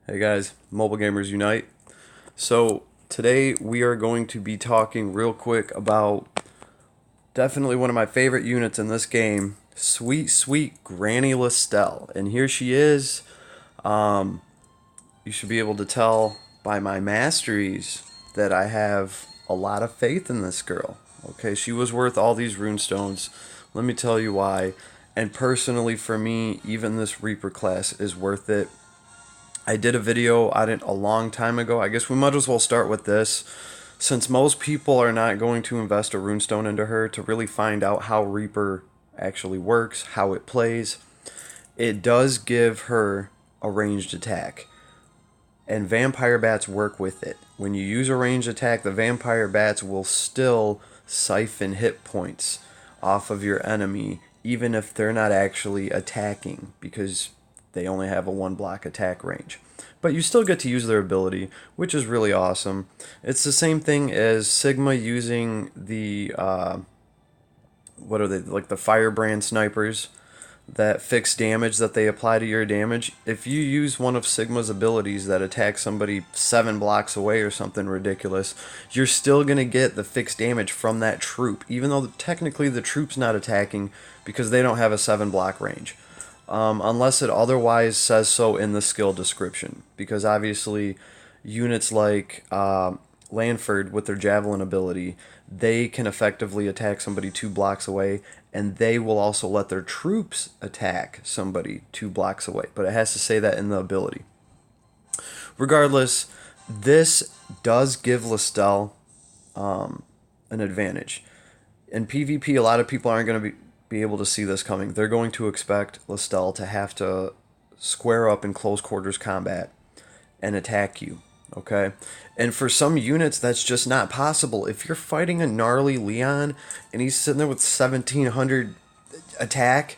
Hey guys, Mobile Gamers Unite. So today we are going to be talking real quick about definitely one of my favorite units in this game, sweet Granny Listell. And here she is. Um, you should be able to tell by my masteries that I have a lot of faith in this girl. Okay, she was worth all these runestones. Let me tell you why. And personally for me, even this Reaper class is worth it. I did a video on it a long time ago. I guess we might as well start with this. Since most people are not going to invest a runestone into her to really find out how Reaper actually works, how it plays, it does give her a ranged attack. And vampire bats work with it. When you use a ranged attack, the vampire bats will still siphon hit points off of your enemy, even if they're not actually attacking, because they only have a one block attack range. But you still get to use their ability, which is really awesome. It's the same thing as Sigma using the, what are they, like the firebrand snipers that fix damage that they apply to your damage. If you use one of Sigma's abilities that attacks somebody 7 blocks away or something ridiculous, you're still going to get the fixed damage from that troop, even though technically the troop's not attacking because they don't have a 7 block range. Unless it otherwise says so in the skill description. Because obviously, units like Lanford with their Javelin ability, they can effectively attack somebody 2 blocks away, and they will also let their troops attack somebody 2 blocks away. But it has to say that in the ability. Regardless, this does give Listell an advantage. In PvP, a lot of people aren't going to be able to see this coming. They're going to expect Listell to have to square up in close quarters combat and attack you, okay? And for some units, that's just not possible. If you're fighting a gnarly Leon and he's sitting there with 1700 attack,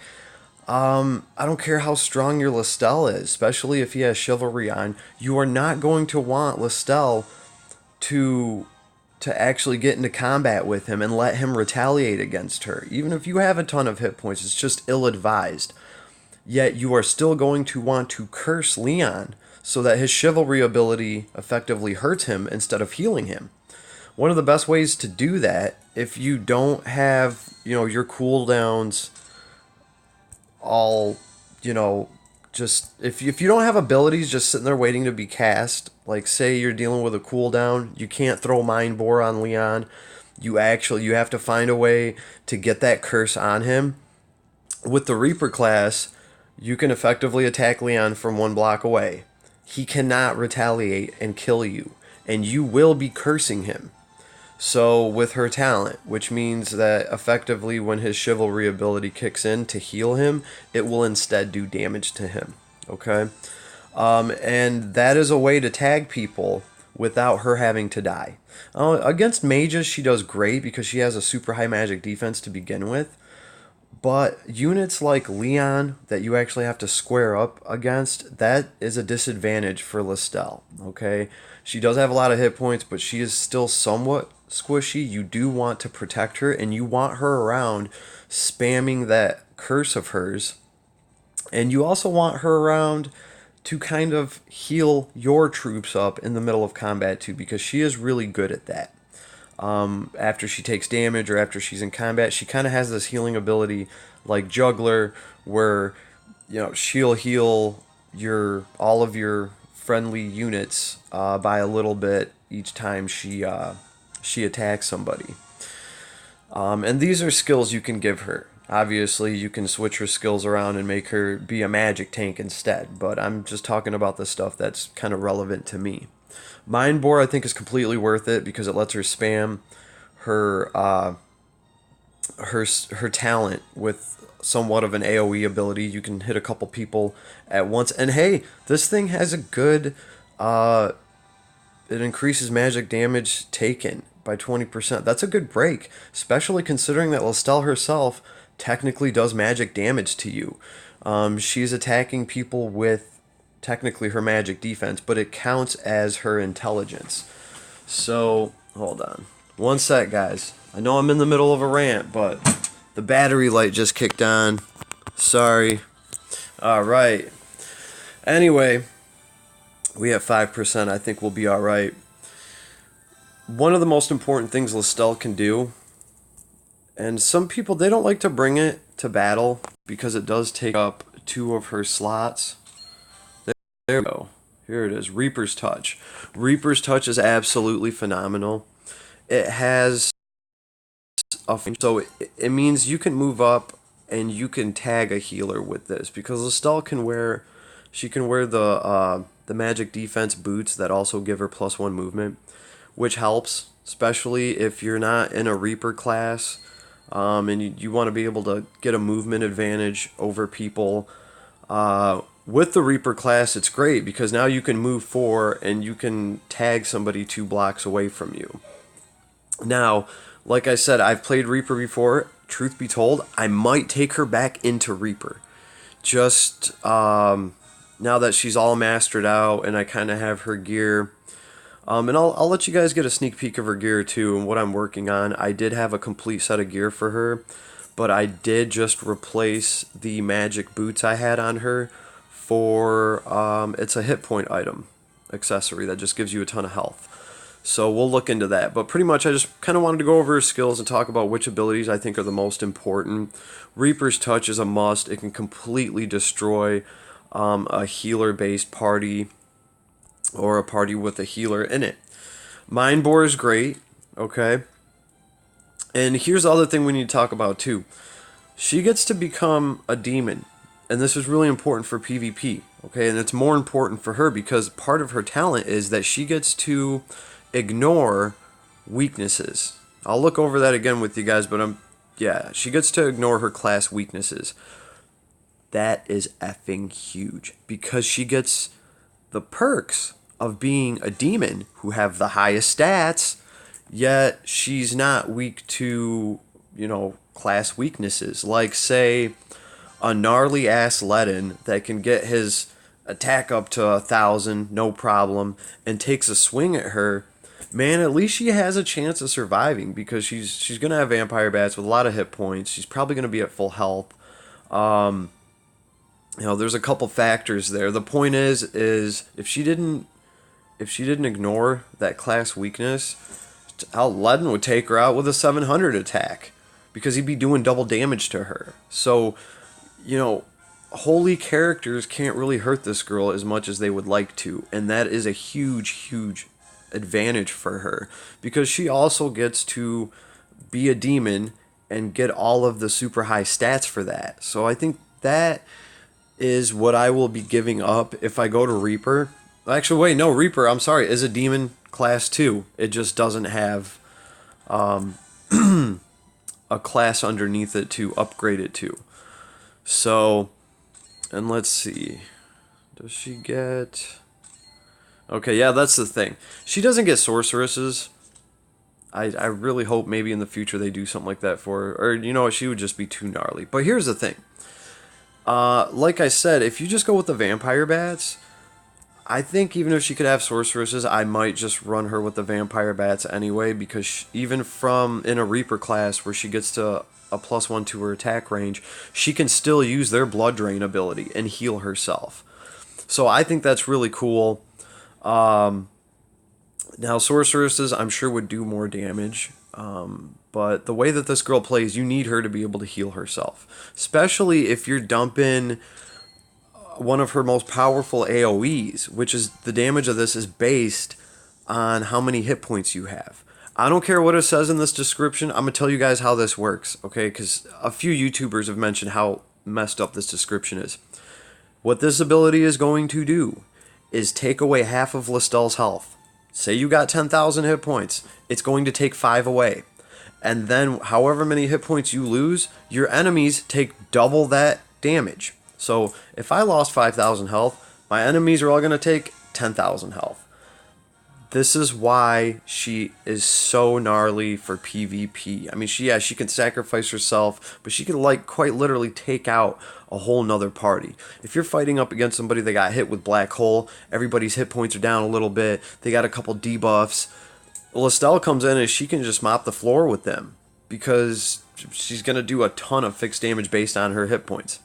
I don't care how strong your Listell is, especially if he has Chivalry on, you are not going to want Listell to actually get into combat with him and let him retaliate against her. Even if you have a ton of hit points, it's just ill-advised. Yet you are still going to want to curse Leon so that his chivalry ability effectively hurts him instead of healing him. One of the best ways to do that, if you don't have, your cooldowns all, just if you don't have abilities just sitting there waiting to be cast, like say you're dealing with a cooldown, you can't throw Mind Bore on Leon. You have to find a way to get that curse on him. With the Reaper class, you can effectively attack Leon from 1 block away. He cannot retaliate and kill you, and you will be cursing him. So with her talent, which means that effectively when his chivalry ability kicks in to heal him, it will instead do damage to him. Okay? And that is a way to tag people without her having to die. Against mages, she does great because she has a super high magic defense to begin with. But units like Leon that you actually have to square up against, that is a disadvantage for Listell, okay? She does have a lot of hit points, but she is still somewhat squishy. You do want to protect her, and you want her around spamming that curse of hers. And you also want her around to kind of heal your troops up in the middle of combat too, because she is really good at that. After she takes damage or after she's in combat, she kind of has this healing ability like Juggler, where she'll heal all of your friendly units by a little bit each time she attacks somebody. And these are skills you can give her. Obviously, you can switch her skills around and make her be a magic tank instead, but I'm just talking about the stuff that's kind of relevant to me. Mind Bore, I think, is completely worth it because it lets her spam her talent with somewhat of an AoE ability. You can hit a couple people at once, and hey, this thing has a good. It increases magic damage taken by 20%. That's a good break, especially considering that Listell herself technically does magic damage to you. She's attacking people with technically her magic defense, but it counts as her intelligence. So, hold on. One sec, guys. I know I'm in the middle of a rant, but the battery light just kicked on. Sorry. Alright. Anyway, We have 5%. I think we'll be all right. One of the most important things Listell can do, and some people, they don't like to bring it to battle because it does take up 2 of her slots. There we go. Here it is. Reaper's Touch. Reaper's Touch is absolutely phenomenal. It has so it means you can move up and you can tag a healer with this, because Listell can wear, she can wear the magic defense boots that also give her +1 movement, which helps, especially if you're not in a Reaper class, and you want to be able to get a movement advantage over people. With the Reaper class, it's great because now you can move 4 and you can tag somebody 2 blocks away from you. Now, like I said, I've played Reaper before. Truth be told, I might take her back into Reaper. Just now that she's all mastered out and I kind of have her gear. And I'll let you guys get a sneak peek of her gear too and what I'm working on. I did have a complete set of gear for her, but I did just replace the magic boots I had on her for, it's a hit point item accessory that just gives you a ton of health. So we'll look into that. But pretty much I just kind of wanted to go over her skills and talk about which abilities I think are the most important. Reaper's Touch is a must. It can completely destroy a healer-based party or a party with a healer in it. Mind Bore is great, okay? And here's the other thing we need to talk about too. She gets to become a demon. And this is really important for PvP, okay? And it's more important for her because part of her talent is that she gets to ignore weaknesses. I'll look over that again with you guys, but yeah, she gets to ignore her class weaknesses. That is effing huge because she gets the perks of being a demon who have the highest stats, yet she's not weak to, class weaknesses. Like, say, a gnarly ass Ledin that can get his attack up to 1,000, no problem, and takes a swing at her. Man, at least she has a chance of surviving because she's gonna have vampire bats with a lot of hit points. She's probably gonna be at full health. There's a couple factors there. The point is if she didn't ignore that class weakness, Ledin would take her out with a 700 attack because he'd be doing double damage to her. So, holy characters can't really hurt this girl as much as they would like to, and that is a huge, huge advantage for her because she also gets to be a demon and get all of the super high stats for that. So I think that is what I will be giving up if I go to Reaper. Actually, wait, no, Reaper, I'm sorry, is a demon class 2. It just doesn't have a class underneath it to upgrade it to. So, and let's see, does she get... Okay, yeah, that's the thing. She doesn't get sorceresses. I really hope maybe in the future they do something like that for her. Or, you know what, she would just be too gnarly. But here's the thing. Like I said, if you just go with the vampire bats, I think even if she could have sorceresses, I might just run her with the vampire bats anyway, because even from in a Reaper class where she gets to a +1 to her attack range, she can still use their blood drain ability and heal herself. So I think that's really cool. Now sorceresses I'm sure would do more damage, but the way that this girl plays, you need her to be able to heal herself, especially if you're dumping one of her most powerful AoEs, which is the damage of this is based on how many hit points you have. I don't care what it says in this description, I'm going to tell you guys how this works, okay? Because a few YouTubers have mentioned how messed up this description is. What this ability is going to do is take away half of Listell's health. Say you got 10,000 hit points, it's going to take 5 away. And then however many hit points you lose, your enemies take double that damage. So if I lost 5,000 health, my enemies are all going to take 10,000 health. This is why she is so gnarly for PvP. I mean, she can sacrifice herself, but she can quite literally take out a whole nother party. If you're fighting up against somebody that got hit with Black Hole, everybody's hit points are down a little bit, they got a couple debuffs, Listell comes in and she can just mop the floor with them because she's going to do a ton of fixed damage based on her hit points.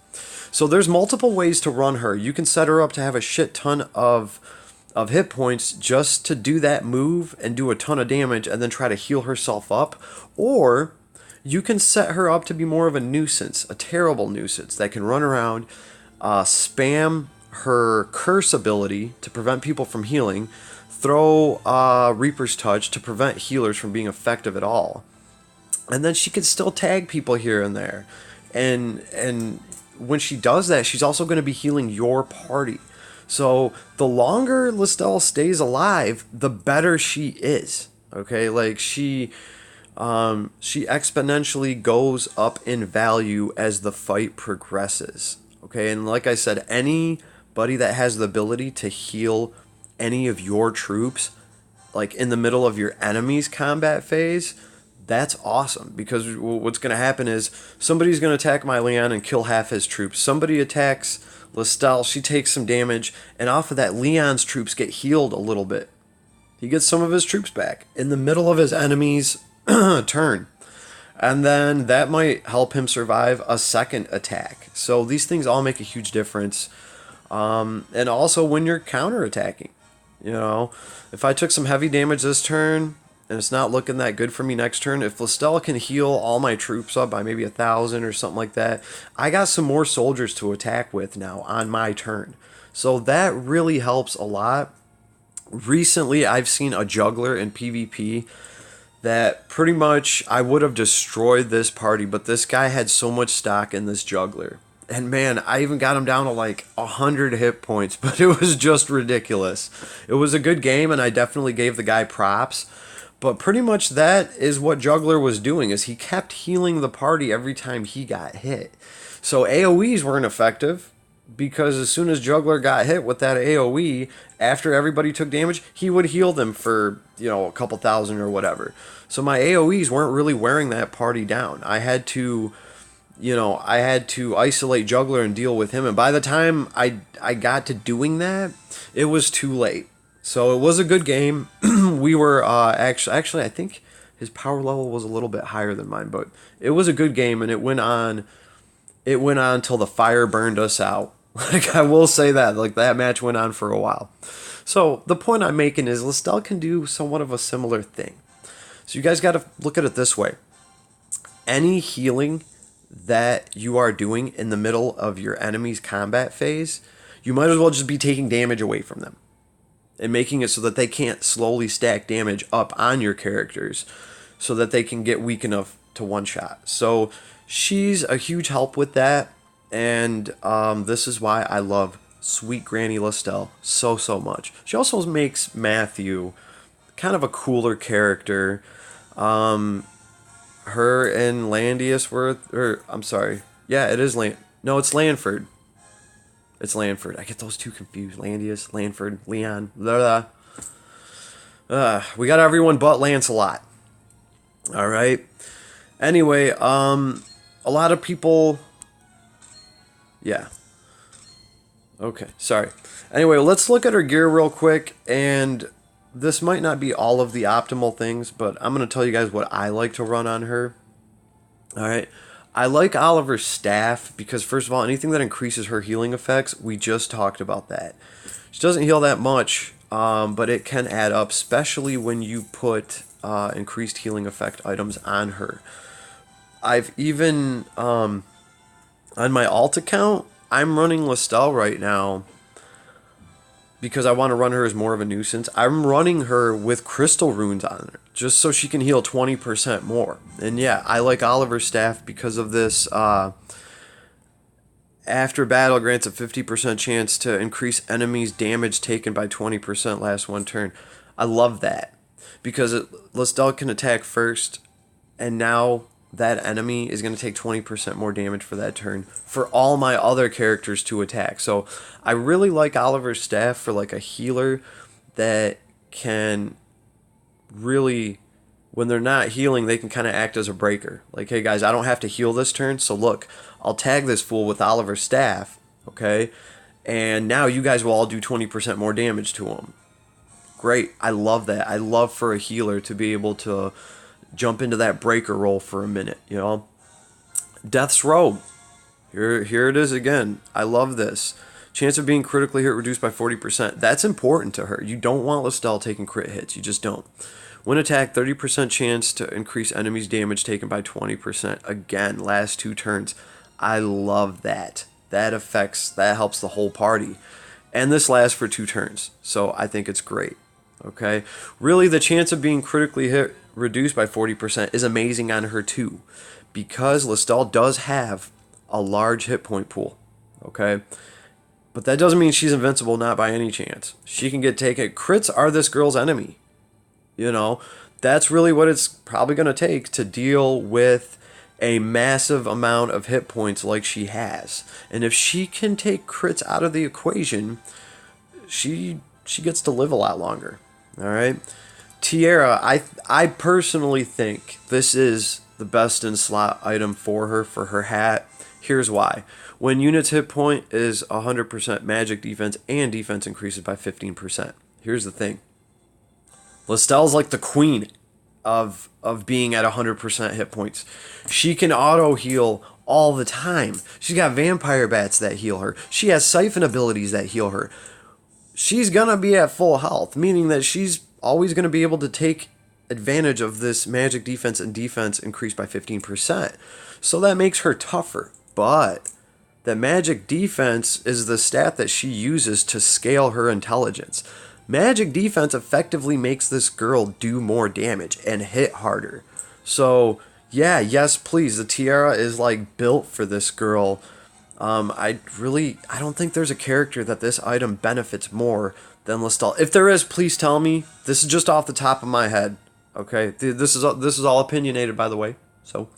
So there's multiple ways to run her. You can set her up to have a shit ton of of hit points just to do that move and do a ton of damage and then try to heal herself up. Or you can set her up to be more of a nuisance, a terrible nuisance that can run around, spam her curse ability to prevent people from healing, throw Reaper's Touch to prevent healers from being effective at all. And then she can still tag people here and there. And when she does that, she's also going to be healing your party. So the longer Listell stays alive, the better she is. Okay, like she exponentially goes up in value as the fight progresses. Okay, and like I said, anybody that has the ability to heal any of your troops, like in the middle of your enemy's combat phase, that's awesome, because what's going to happen is somebody's going to attack my Leon and kill half his troops. Somebody attacks Listell, she takes some damage, and off of that, Leon's troops get healed a little bit. He gets some of his troops back in the middle of his enemy's turn. And then that might help him survive a second attack. So these things all make a huge difference. And also when you're counterattacking. You know, if I took some heavy damage this turn, and it's not looking that good for me next turn, if Listell can heal all my troops up by maybe 1,000 or something like that, I got some more soldiers to attack with now on my turn. So that really helps a lot. Recently, I've seen a juggler in PvP that pretty much I would have destroyed this party, but this guy had so much stock in this juggler. And man, I even got him down to like 100 hit points, but it was just ridiculous. It was a good game, and I definitely gave the guy props. But pretty much that is what Juggler was doing, is he kept healing the party every time he got hit. So AoEs weren't effective, because as soon as Juggler got hit with that AoE, after everybody took damage, he would heal them for, you know, a couple thousand or whatever. So my AoEs weren't really wearing that party down. I had to isolate Juggler and deal with him. And by the time I got to doing that, it was too late. So it was a good game. We were actually I think his power level was a little bit higher than mine, but it was a good game, and it went on till the fire burned us out. Like, I will say that, like, that match went on for a while. So the point I'm making is Listell can do somewhat of a similar thing. So you guys got to look at it this way. Any healing that you are doing in the middle of your enemy's combat phase, you might as well just be taking damage away from them and making it so that they can't slowly stack damage up on your characters so that they can get weak enough to one-shot. So she's a huge help with that, and this is why I love Sweet Granny Listell so much. She also makes Matthew kind of a cooler character. Her and Landius were, or I'm sorry, yeah, it is it's Lanford. It's Lanford. I get those two confused. Landius, Lanford, Leon. Blah, blah. We got everyone but Lancelot. All right. Anyway, a lot of people. Yeah. Okay. Sorry. Anyway, let's look at her gear real quick, and this might not be all of the optimal things, but I'm going to tell you guys what I like to run on her. All right. I like Oliver's staff because, first of all, anything that increases her healing effects, we just talked about that. She doesn't heal that much, but it can add up, especially when you put increased healing effect items on her. I've even, on my alt account, I'm running Listell right now because I want to run her as more of a nuisance. I'm running her with crystal runes on her, just so she can heal 20% more. And yeah, I like Oliver's staff because of this. After battle grants a 50% chance to increase enemies' damage taken by 20% last one turn. I love that, because Listell can attack first, and now that enemy is going to take 20% more damage for that turn for all my other characters to attack. So I really like Oliver's staff for like a healer that can really, when they're not healing, they can kind of act as a breaker. Like, hey guys, I don't have to heal this turn, so look, I'll tag this fool with Oliver's staff, okay? And now you guys will all do 20% more damage to him. Great, I love that. I love for a healer to be able to jump into that breaker role for a minute, you know? Death's Robe. Here it is again. I love this. Chance of being critically hit reduced by 40%. That's important to her. You don't want Listell taking crit hits. You just don't. When attacked, 30% chance to increase enemies' damage taken by 20%. Again, last 2 turns. I love that. That helps the whole party. And this lasts for 2 turns. So I think it's great. Okay? Really, the chance of being critically hit reduced by 40% is amazing on her too. Because Listell does have a large hit point pool. Okay? But that doesn't mean she's invincible, not by any chance. She can get taken. Crits are this girl's enemy. You know, that's really what it's probably going to take to deal with a massive amount of hit points like she has. And if she can take crits out of the equation, she gets to live a lot longer. All right? Tiara, I personally think this is the best in slot item for her hat. Here's why. When unit's hit point is 100% magic defense and defense increases by 15%. Here's the thing. Listell's like the queen of being at 100% hit points. She can auto heal all the time. She's got vampire bats that heal her. She has siphon abilities that heal her. She's going to be at full health, meaning that she's always going to be able to take advantage of this magic defense and defense increased by 15%. So that makes her tougher. But that magic defense is the stat that she uses to scale her intelligence. Magic defense effectively makes this girl do more damage and hit harder. So, yeah, yes, please. The Tiara is like built for this girl. I don't think there's a character that this item benefits more than Listell. If there is, please tell me. This is just off the top of my head. Okay, this is all opinionated, by the way. So,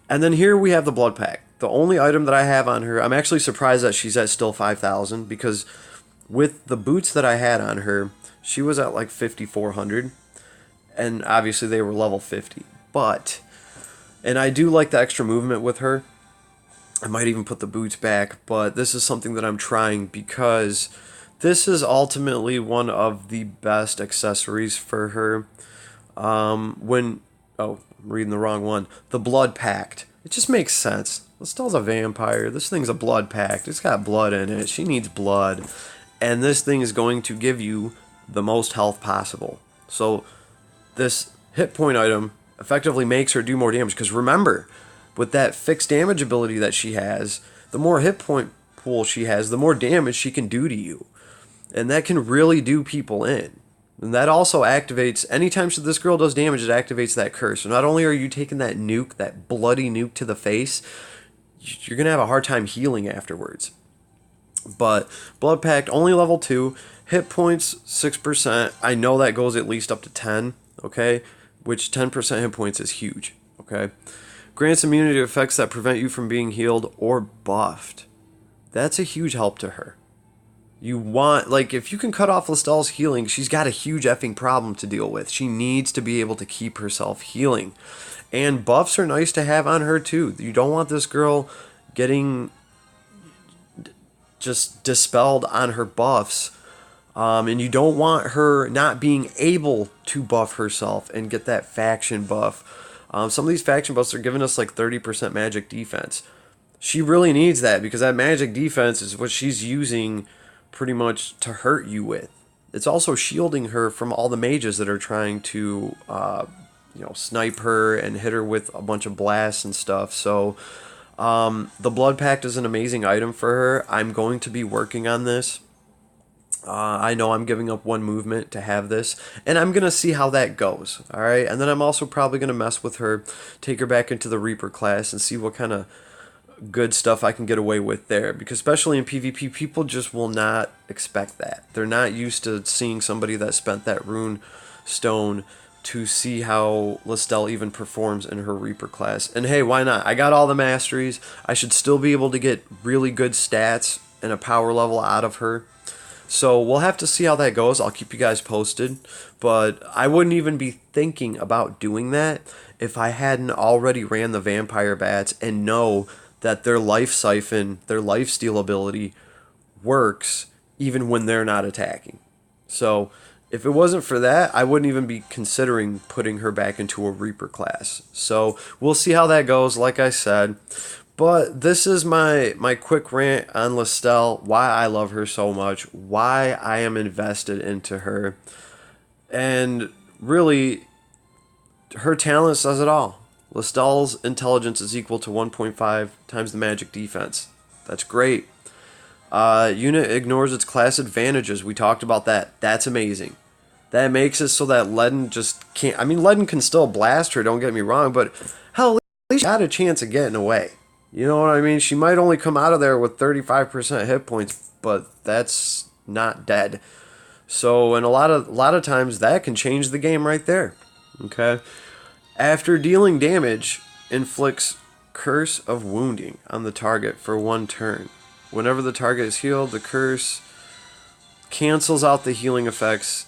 and then here we have the Blood Pact. The only item that I have on her, I'm actually surprised that she's at still 5,000 because with the boots that I had on her, she was at like 5,400, and obviously they were level 50. And I do like the extra movement with her. I might even put the boots back, but this is something that I'm trying because this is ultimately one of the best accessories for her. I'm reading the wrong one. The Blood Pact. It just makes sense. Listell's a vampire. This thing's a blood pact. It's got blood in it. She needs blood. And this thing is going to give you the most health possible. So this hit point item effectively makes her do more damage. Because remember, with that fixed damage ability that she has, the more hit point pool she has, the more damage she can do to you. And that can really do people in. And that also activates, anytime this girl does damage, it activates that curse. So not only are you taking that nuke, that bloody nuke to the face, you're going to have a hard time healing afterwards. But Blood Pact, only level 2, hit points 6%. I know that goes at least up to 10, okay? Which 10% hit points is huge, okay? Grants immunity to effects that prevent you from being healed or buffed. That's a huge help to her. You want, like, if you can cut off Listell's healing, she's got a huge effing problem to deal with. She needs to be able to keep herself healing. And buffs are nice to have on her, too. You don't want this girl getting just dispelled on her buffs. And you don't want her not being able to buff herself and get that faction buff. Some of these faction buffs are giving us, like, 30% magic defense. She really needs that because that magic defense is what she's using pretty much to hurt you with. It's also shielding her from all the mages that are trying to snipe her and hit her with a bunch of blasts and stuff. So the Blood Pact is an amazing item for her. I'm going to be working on this. I know I'm giving up one movement to have this, and I'm going to see how that goes, all right? And then I'm also probably going to mess with her, take her back into the Reaper class, and see what kind of good stuff I can get away with there, because especially in PvP, people just will not expect that. They're not used to seeing somebody that spent that rune stone to see how Listell even performs in her Reaper class. And hey, why not? I got all the masteries. I should still be able to get really good stats and a power level out of her. So we'll have to see how that goes. I'll keep you guys posted, but I wouldn't even be thinking about doing that if I hadn't already ran the vampire bats and know that their life siphon, their life steal ability works even when they're not attacking. So if it wasn't for that, I wouldn't even be considering putting her back into a Reaper class. So we'll see how that goes, like I said. But this is my quick rant on Listell, why I love her so much, why I am invested into her. And really, her talent says it all. Listell's intelligence is equal to 1.5 times the magic defense. That's great. Unit ignores its class advantages. We talked about that. That's amazing. That makes it so that Ledin just can't. I mean, Ledin can still blast her, don't get me wrong, but hell, at least she had a chance of getting away. You know what I mean? She might only come out of there with 35% hit points, but that's not dead. So, and a lot of times that can change the game right there. Okay? After dealing damage, inflicts Curse of Wounding on the target for 1 turn. Whenever the target is healed, the curse cancels out the healing effects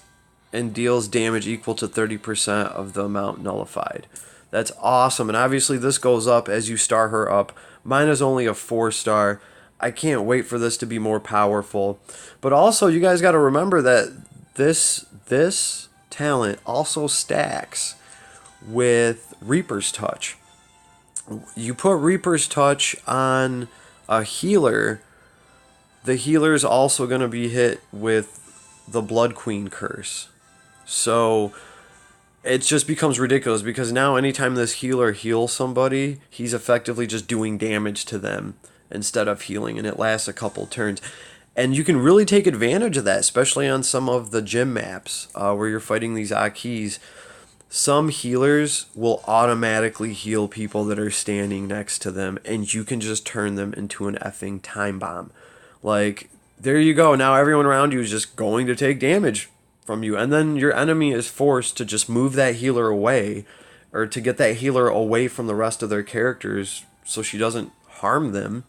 and deals damage equal to 30% of the amount nullified. That's awesome. And obviously this goes up as you star her up. Mine is only a 4-star. I can't wait for this to be more powerful. But also you guys got to remember that this talent also stacks with Reaper's Touch. You put Reaper's Touch on a healer, the healer is also going to be hit with the Blood Queen curse. So it just becomes ridiculous because now anytime this healer heals somebody, he's effectively just doing damage to them instead of healing, and it lasts a couple turns. And you can really take advantage of that, especially on some of the gym maps where you're fighting these Akis. Some healers will automatically heal people that are standing next to them, and you can just turn them into an effing time bomb. Like, there you go. Now everyone around you is just going to take damage from you. And then your enemy is forced to just move that healer away, or to get that healer away from the rest of their characters so she doesn't harm them.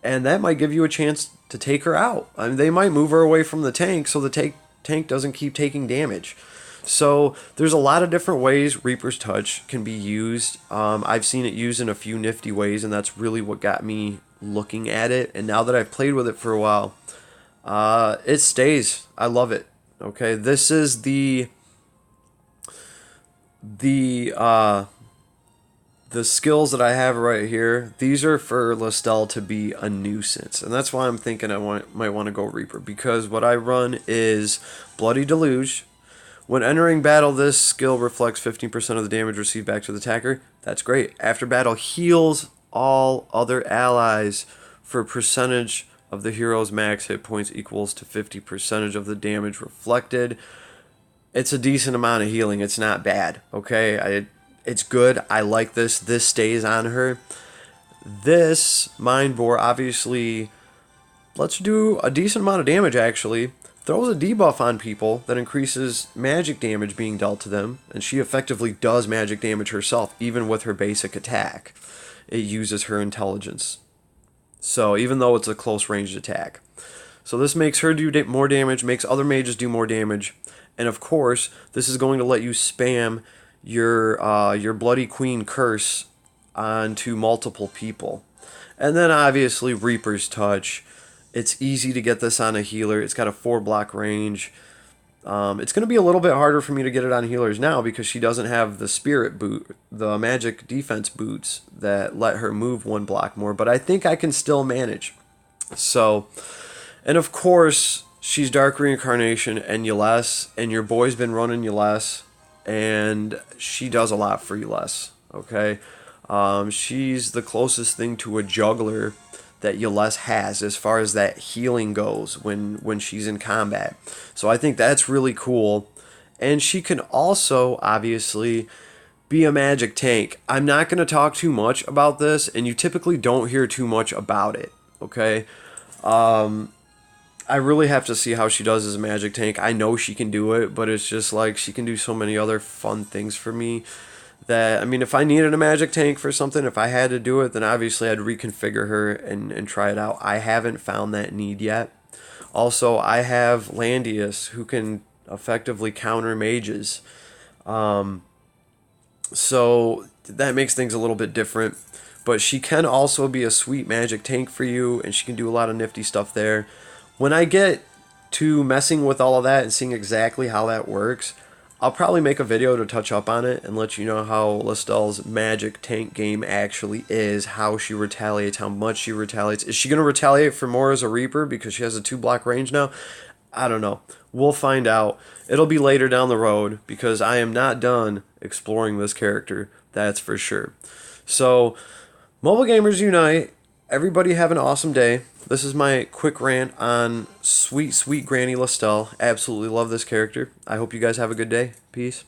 And that might give you a chance to take her out. I mean, they might move her away from the tank so the tank doesn't keep taking damage. So there's a lot of different ways Reaper's Touch can be used. I've seen it used in a few nifty ways, and that's really what got me looking at it. And now that I've played with it for a while, it stays. I love it. Okay, this is the skills that I have right here. These are for Listell to be a nuisance, and that's why I'm thinking might want to go Reaper, because what I run is Bloody Deluge. When entering battle, this skill reflects 15% of the damage received back to the attacker. That's great. After battle, heals all other allies for percentage of the hero's max hit points equals to 50% of the damage reflected. It's a decent amount of healing. It's not bad. Okay, it's good. I like this. This stays on her. This Mind Bore obviously lets her do a decent amount of damage actually. Throws a debuff on people that increases magic damage being dealt to them, and she effectively does magic damage herself, even with her basic attack. It uses her intelligence. So even though it's a close ranged attack. So this makes her do more damage, makes other mages do more damage, and of course, this is going to let you spam your Bloody Queen curse onto multiple people. And then obviously Reaper's Touch. It's easy to get this on a healer. It's got a 4-block range. It's going to be a little bit harder for me to get it on healers now because she doesn't have the spirit boot, the magic defense boots that let her move 1 block more, but I think I can still manage. So, and of course, she's Dark Reincarnation and Yuless, and your boy's been running Yuless, and she does a lot for Yuless, okay? She's the closest thing to a juggler that Yuless has as far as that healing goes when she's in combat. So I think that's really cool. And she can also, obviously, be a magic tank. I'm not going to talk too much about this, and you typically don't hear too much about it, okay? I really have to see how she does as a magic tank. I know she can do it, but it's just like she can do so many other fun things for me that, I mean, if I needed a magic tank for something, if I had to do it, then obviously I'd reconfigure her and try it out. I haven't found that need yet. Also, I have Landius, who can effectively counter mages. So that makes things a little bit different. But she can also be a sweet magic tank for you, and she can do a lot of nifty stuff there. When I get to messing with all of that and seeing exactly how that works, I'll probably make a video to touch up on it and let you know how Listell's magic tank game actually is, how she retaliates, how much she retaliates. Is she going to retaliate for more as a Reaper because she has a 2-block range now? I don't know. We'll find out. It'll be later down the road because I am not done exploring this character. That's for sure. So, Mobile Gamers Unite. Everybody have an awesome day. This is my quick rant on sweet, sweet Granny Listell. Absolutely love this character. I hope you guys have a good day. Peace.